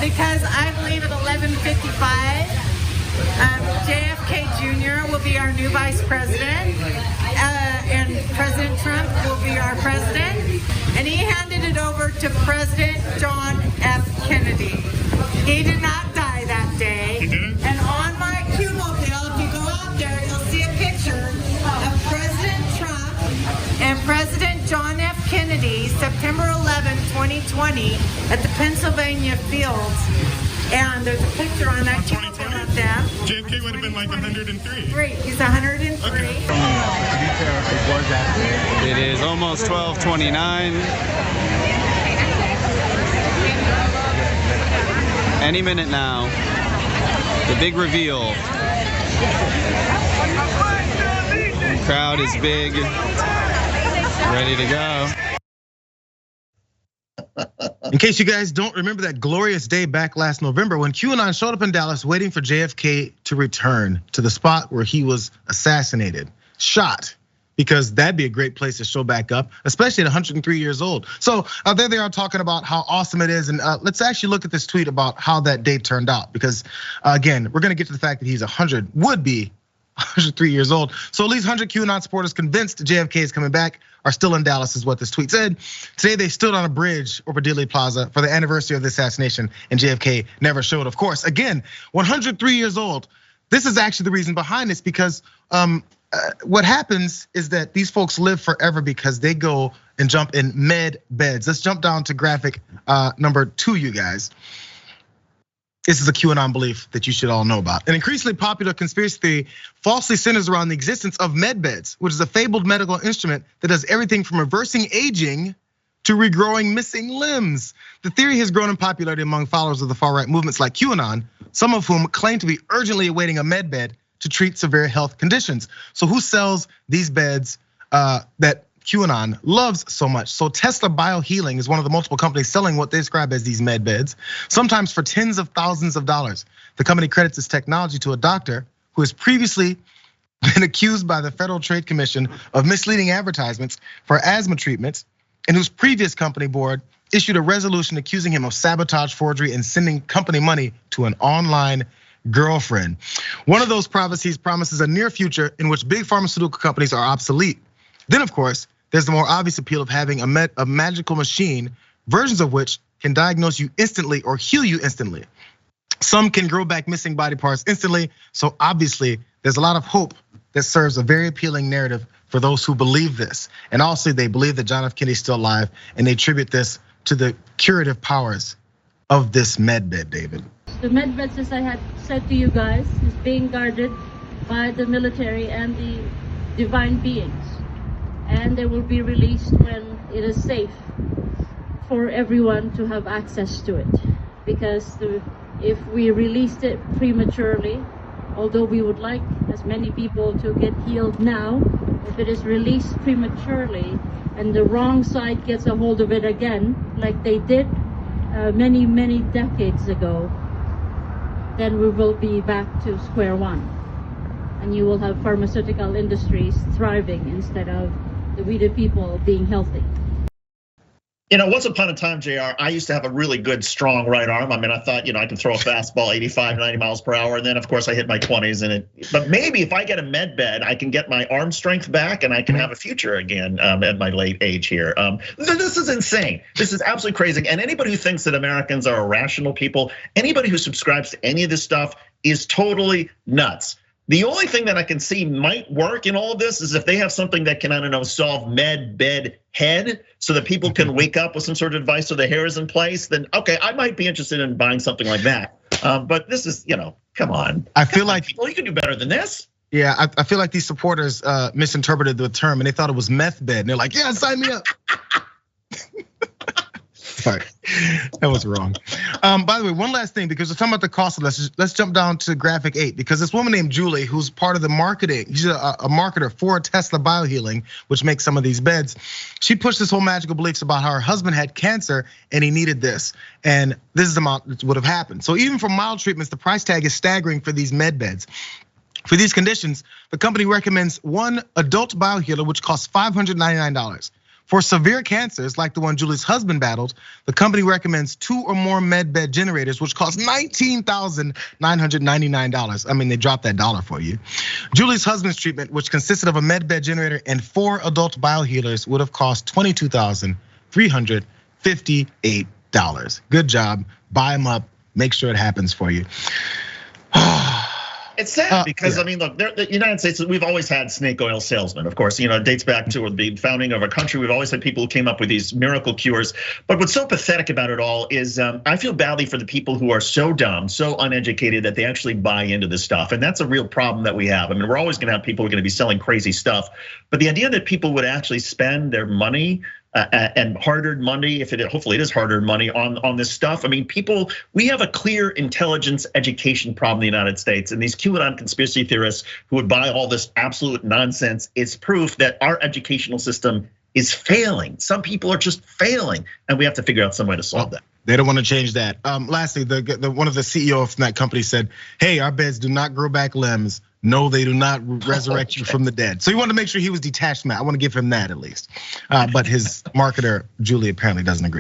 because I believe at 11:55, JFK Jr. will be our new vice president, and President Trump will be our president. And he handed it over to President John F. Kennedy. He did not die that day. He didn't? And on my Q-mobile, if you go out there, you'll see a picture of President Trump and President John F. Kennedy, September 11, 2020, at the Pennsylvania Fields. And there's a picture on that Q-mobile of them. JFK would have been like 103. Great, he's 103. Okay. It is almost 12:29. Any minute now, the big reveal. The crowd is big, ready to go. In case you guys don't remember that glorious day back last November when QAnon showed up in Dallas waiting for JFK to return to the spot where he was assassinated, shot, because that'd be a great place to show back up, especially at 103 years old. So there they are talking about how awesome it is. And let's actually look at this tweet about how that day turned out, because again, we're gonna get to the fact that he's 100, would be 103 years old. So at least 100 QAnon supporters convinced JFK is coming back are still in Dallas, is what this tweet said. Today they stood on a bridge over Dealey Plaza for the anniversary of the assassination, and JFK never showed. Of course, again, 103 years old. This is actually the reason behind this, because what happens is that these folks live forever because they go and jump in med beds. Let's jump down to graphic number 2, you guys. This is a QAnon belief that you should all know about. An increasingly popular conspiracy theory falsely centers around the existence of med beds, which is a fabled medical instrument that does everything from reversing aging to regrowing missing limbs. The theory has grown in popularity among followers of the far-right movements like QAnon, some of whom claim to be urgently awaiting a med bed to treat severe health conditions. So who sells these beds that QAnon loves so much? So Tesla Biohealing is one of the multiple companies selling what they describe as these med beds, sometimes for tens of thousands of dollars. The company credits this technology to a doctor who has previously been accused by the Federal Trade Commission of misleading advertisements for asthma treatments, and whose previous company board issued a resolution accusing him of sabotage, forgery, and sending company money to an online girlfriend. One of those prophecies promises a near future in which big pharmaceutical companies are obsolete. Then, of course, there's the more obvious appeal of having a magical machine, versions of which can diagnose you instantly or heal you instantly. Some can grow back missing body parts instantly. So obviously, there's a lot of hope that serves a very appealing narrative for those who believe this. And also, they believe that John F. Kennedy's still alive, and they attribute this to the curative powers of this med bed, David. The med beds, as I had said to you guys, is being guarded by the military and the divine beings. And they will be released when it is safe for everyone to have access to it. Because if we released it prematurely, although we would like as many people to get healed now, if it is released prematurely and the wrong side gets a hold of it again, like they did many, many decades ago, then we will be back to square one. And you will have pharmaceutical industries thriving instead of we the people being healthy. You know, once upon a time, JR, I used to have a really good, strong right arm. I mean, I thought, I could throw a fastball 85, 90 miles per hour. And then, of course, I hit my 20s in it. But maybe if I get a med bed, I can get my arm strength back and I can have a future again at my late age here. This is insane. This is absolutely crazy. And anybody who thinks that Americans are irrational people, anybody who subscribes to any of this stuff is totally nuts. The only thing that I can see might work in all of this is if they have something that can, I don't know, solve med, bed, head, so that people can wake up with some sort of device so the hair is in place, then okay, I might be interested in buying something like that. But this is, come on. I feel like people, you can do better than this. Yeah, I feel like these supporters misinterpreted the term and they thought it was meth bed. And they're like, yeah, sign me up. Sorry, that was wrong. By the way, one last thing, because we're talking about the cost of this, let's jump down to graphic 8, because this woman named Julie, who's part of the marketing, she's a marketer for Tesla Biohealing, which makes some of these beds. She pushed this whole magical beliefs about how her husband had cancer and he needed this. And this is the amount that would have happened. So even for mild treatments, the price tag is staggering for these med beds. For these conditions, the company recommends one adult biohealer, which costs $599. For severe cancers, like the one Julie's husband battled, the company recommends 2 or more med bed generators, which cost $19,999. I mean, they dropped that dollar for you. Julie's husband's treatment, which consisted of a med bed generator and 4 adult biohealers, would have cost $22,358. Good job. Buy them up. Make sure it happens for you. It's sad because I mean, look, the United States, we've always had snake oil salesmen. Of course, it dates back to the founding of our country. We've always had people who came up with these miracle cures. But what's so pathetic about it all is I feel badly for the people who are so dumb, so uneducated that they actually buy into this stuff. And that's a real problem that we have. I mean, we're always gonna have people who are gonna be selling crazy stuff. But the idea that people would actually spend their money and hard-earned money, hopefully it is hard-earned money on this stuff. I mean, we have a clear intelligence education problem in the United States, and these QAnon conspiracy theorists who would buy all this absolute nonsense is proof that our educational system is failing. Some people are just failing, and we have to figure out some way to solve that. They don't want to change that. Lastly, one of the CEOs from that company said, "Hey, our beds do not grow back limbs. No, they do not resurrect you from the dead." So he wanted to make sure he was detached from that. I want to give him that at least. But his marketer, Julie, apparently doesn't agree.